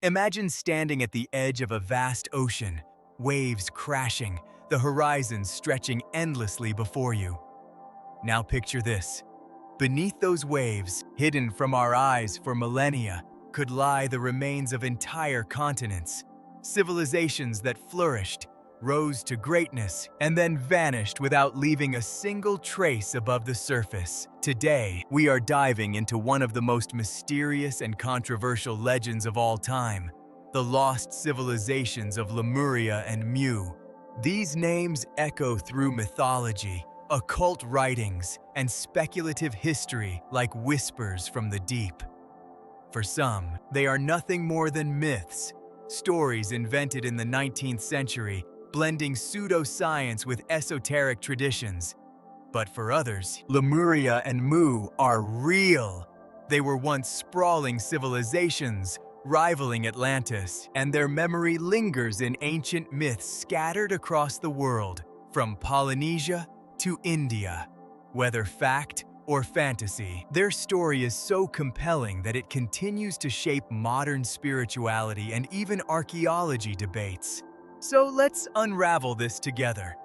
Imagine standing at the edge of a vast ocean, waves crashing, the horizon stretching endlessly before you. Now picture this. Beneath those waves, hidden from our eyes for millennia, could lie the remains of entire continents, civilizations that flourished, rose to greatness, and then vanished without leaving a single trace above the surface. Today, we are diving into one of the most mysterious and controversial legends of all time, the lost civilizations of Lemuria and Mu. These names echo through mythology, occult writings, and speculative history like whispers from the deep. For some, they are nothing more than myths, stories invented in the 19th century, blending pseudoscience with esoteric traditions. But for others, Lemuria and Mu are real. They were once sprawling civilizations, rivaling Atlantis, and their memory lingers in ancient myths scattered across the world, from Polynesia to India. Whether fact or fantasy, their story is so compelling that it continues to shape modern spirituality and even archaeology debates. So let's unravel this together.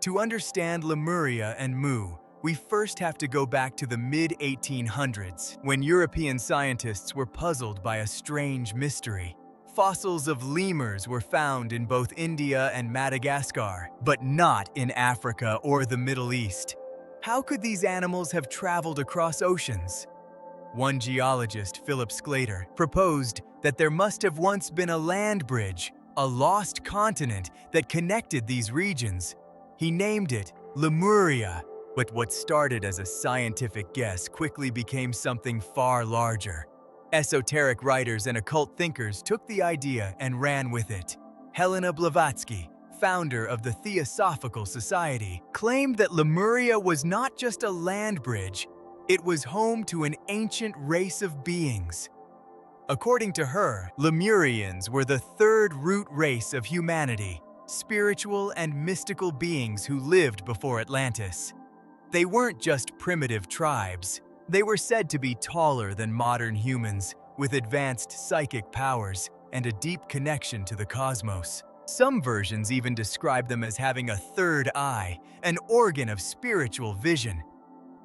To understand Lemuria and Mu, we first have to go back to the mid-1800s, when European scientists were puzzled by a strange mystery. Fossils of lemurs were found in both India and Madagascar, but not in Africa or the Middle East. How could these animals have traveled across oceans? One geologist, Philip Sclater, proposed that there must have once been a land bridge, a lost continent that connected these regions. He named it Lemuria, but what started as a scientific guess quickly became something far larger. Esoteric writers and occult thinkers took the idea and ran with it. Helena Blavatsky, founder of the Theosophical Society, claimed that Lemuria was not just a land bridge, it was home to an ancient race of beings. According to her, Lemurians were the third root race of humanity, spiritual and mystical beings who lived before Atlantis. They weren't just primitive tribes. They were said to be taller than modern humans, with advanced psychic powers and a deep connection to the cosmos. Some versions even describe them as having a third eye, an organ of spiritual vision.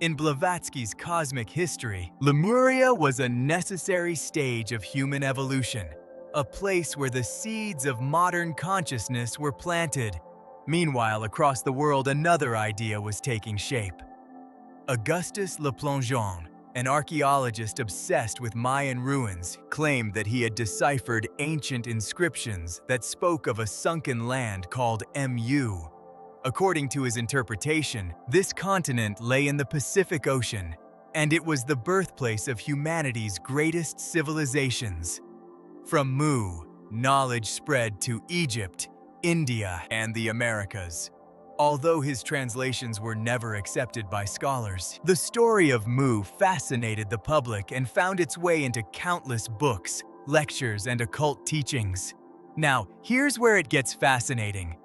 In Blavatsky's cosmic history, Lemuria was a necessary stage of human evolution, a place where the seeds of modern consciousness were planted. Meanwhile, across the world, another idea was taking shape. Augustus Le Plongeon, an archaeologist obsessed with Mayan ruins, claimed that he had deciphered ancient inscriptions that spoke of a sunken land called Mu. According to his interpretation, this continent lay in the Pacific Ocean, and it was the birthplace of humanity's greatest civilizations. From Mu, knowledge spread to Egypt, India, and the Americas. Although his translations were never accepted by scholars, the story of Mu fascinated the public and found its way into countless books, lectures, and occult teachings. Now, here's where it gets fascinating.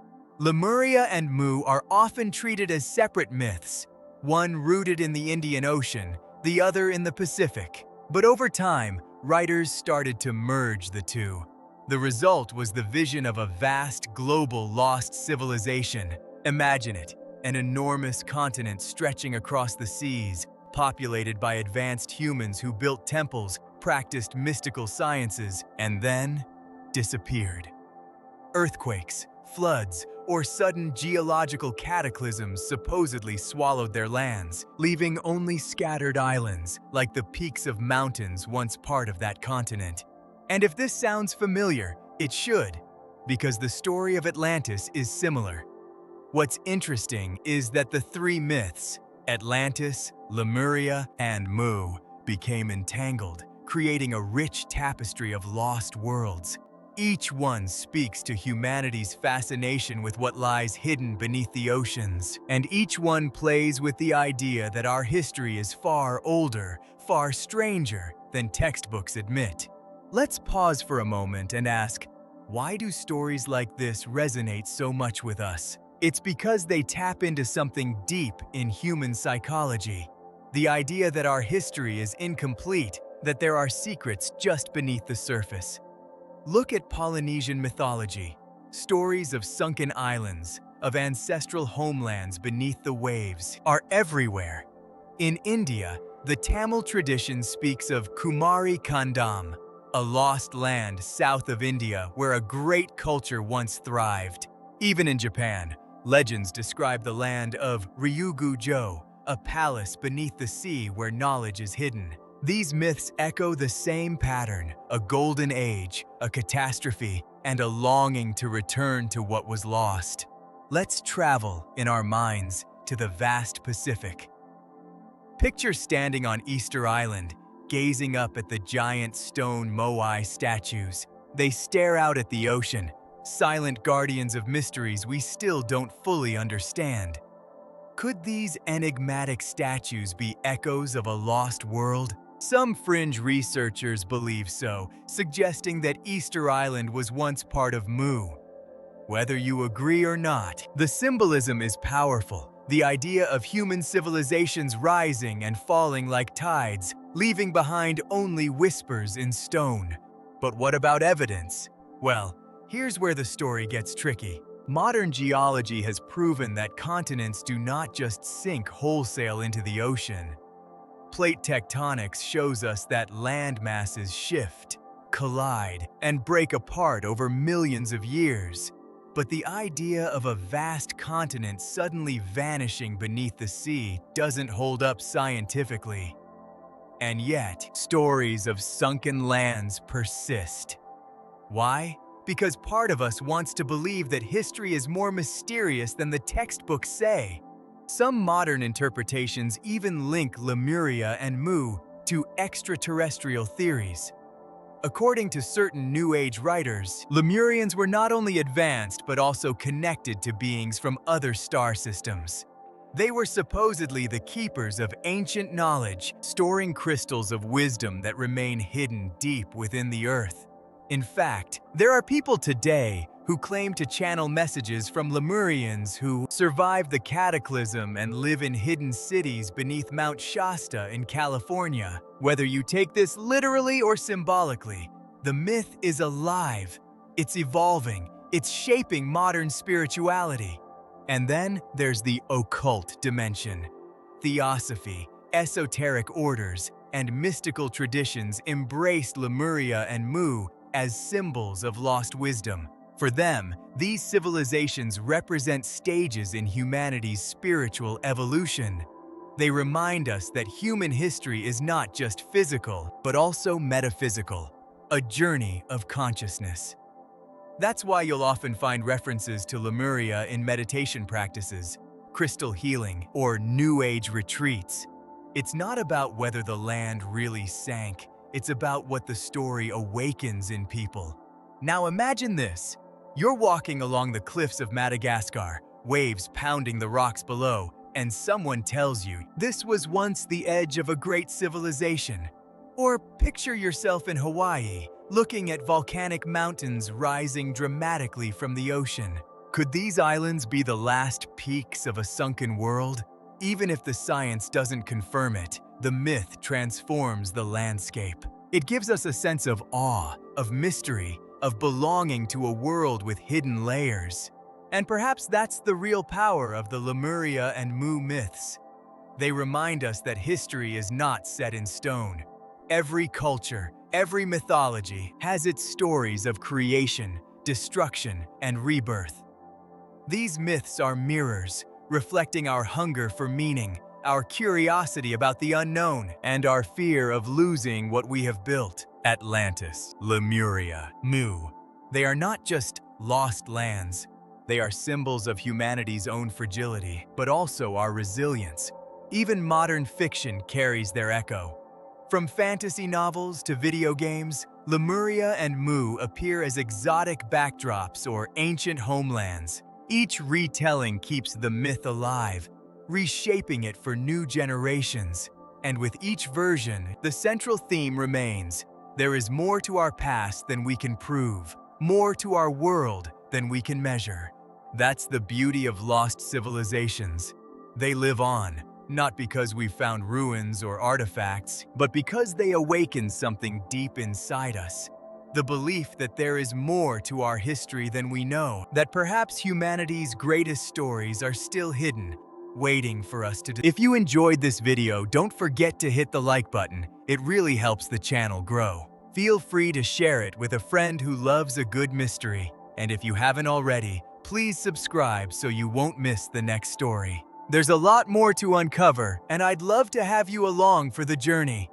Lemuria and Mu are often treated as separate myths, one rooted in the Indian Ocean, the other in the Pacific. But over time, writers started to merge the two. The result was the vision of a vast, global lost civilization. Imagine it, an enormous continent stretching across the seas, populated by advanced humans who built temples, practiced mystical sciences, and then disappeared. Earthquakes, floods, or sudden geological cataclysms supposedly swallowed their lands, leaving only scattered islands, like the peaks of mountains once part of that continent. And if this sounds familiar, it should, because the story of Atlantis is similar. What's interesting is that the three myths, Atlantis, Lemuria, and Mu, became entangled, creating a rich tapestry of lost worlds. Each one speaks to humanity's fascination with what lies hidden beneath the oceans, and each one plays with the idea that our history is far older, far stranger than textbooks admit. Let's pause for a moment and ask, why do stories like this resonate so much with us? It's because they tap into something deep in human psychology. The idea that our history is incomplete, that there are secrets just beneath the surface. Look at Polynesian mythology. Stories of sunken islands, of ancestral homelands beneath the waves, are everywhere. In India, the Tamil tradition speaks of Kumari Kandam, a lost land south of India where a great culture once thrived. Even in Japan, legends describe the land of Ryugu-jo, a palace beneath the sea where knowledge is hidden. These myths echo the same pattern: a golden age, a catastrophe, and a longing to return to what was lost. Let's travel in our minds to the vast Pacific. Picture standing on Easter Island, gazing up at the giant stone moai statues. They stare out at the ocean, silent guardians of mysteries we still don't fully understand. Could these enigmatic statues be echoes of a lost world? Some fringe researchers believe so, suggesting that Easter Island was once part of Mu. Whether you agree or not, the symbolism is powerful. The idea of human civilizations rising and falling like tides, leaving behind only whispers in stone. But what about evidence? Well, here's where the story gets tricky. Modern geology has proven that continents do not just sink wholesale into the ocean. Plate tectonics shows us that land masses shift, collide, and break apart over millions of years. But the idea of a vast continent suddenly vanishing beneath the sea doesn't hold up scientifically. And yet, stories of sunken lands persist. Why? Because part of us wants to believe that history is more mysterious than the textbooks say. Some modern interpretations even link Lemuria and Mu to extraterrestrial theories. According to certain New Age writers, Lemurians were not only advanced but also connected to beings from other star systems. They were supposedly the keepers of ancient knowledge, storing crystals of wisdom that remain hidden deep within the earth. In fact, there are people today who claim to channel messages from Lemurians who survived the cataclysm and live in hidden cities beneath Mount Shasta in California. Whether you take this literally or symbolically, the myth is alive. It's evolving. It's shaping modern spirituality. And then there's the occult dimension. Theosophy, esoteric orders, and mystical traditions embraced Lemuria and Mu as symbols of lost wisdom. For them, these civilizations represent stages in humanity's spiritual evolution. They remind us that human history is not just physical, but also metaphysical, a journey of consciousness. That's why you'll often find references to Lemuria in meditation practices, crystal healing, or New Age retreats. It's not about whether the land really sank. It's about what the story awakens in people. Now imagine this. You're walking along the cliffs of Madagascar, waves pounding the rocks below, and someone tells you this was once the edge of a great civilization. Or picture yourself in Hawaii, looking at volcanic mountains rising dramatically from the ocean. Could these islands be the last peaks of a sunken world? Even if the science doesn't confirm it, the myth transforms the landscape. It gives us a sense of awe, of mystery, of belonging to a world with hidden layers. And perhaps that's the real power of the Lemuria and Mu myths. They remind us that history is not set in stone. Every culture, every mythology has its stories of creation, destruction, and rebirth. These myths are mirrors, reflecting our hunger for meaning, our curiosity about the unknown, and our fear of losing what we have built. Atlantis, Lemuria, Mu. They are not just lost lands. They are symbols of humanity's own fragility, but also our resilience. Even modern fiction carries their echo. From fantasy novels to video games, Lemuria and Mu appear as exotic backdrops or ancient homelands. Each retelling keeps the myth alive, reshaping it for new generations. And with each version, the central theme remains: there is more to our past than we can prove, more to our world than we can measure. That's the beauty of lost civilizations. They live on, not because we found ruins or artifacts, but because they awaken something deep inside us. The belief that there is more to our history than we know, that perhaps humanity's greatest stories are still hidden, waiting for us to. If you enjoyed this video, don't forget to hit the like button. It really helps the channel grow. Feel free to share it with a friend who loves a good mystery. And if you haven't already, please subscribe so you won't miss the next story. There's a lot more to uncover, and I'd love to have you along for the journey.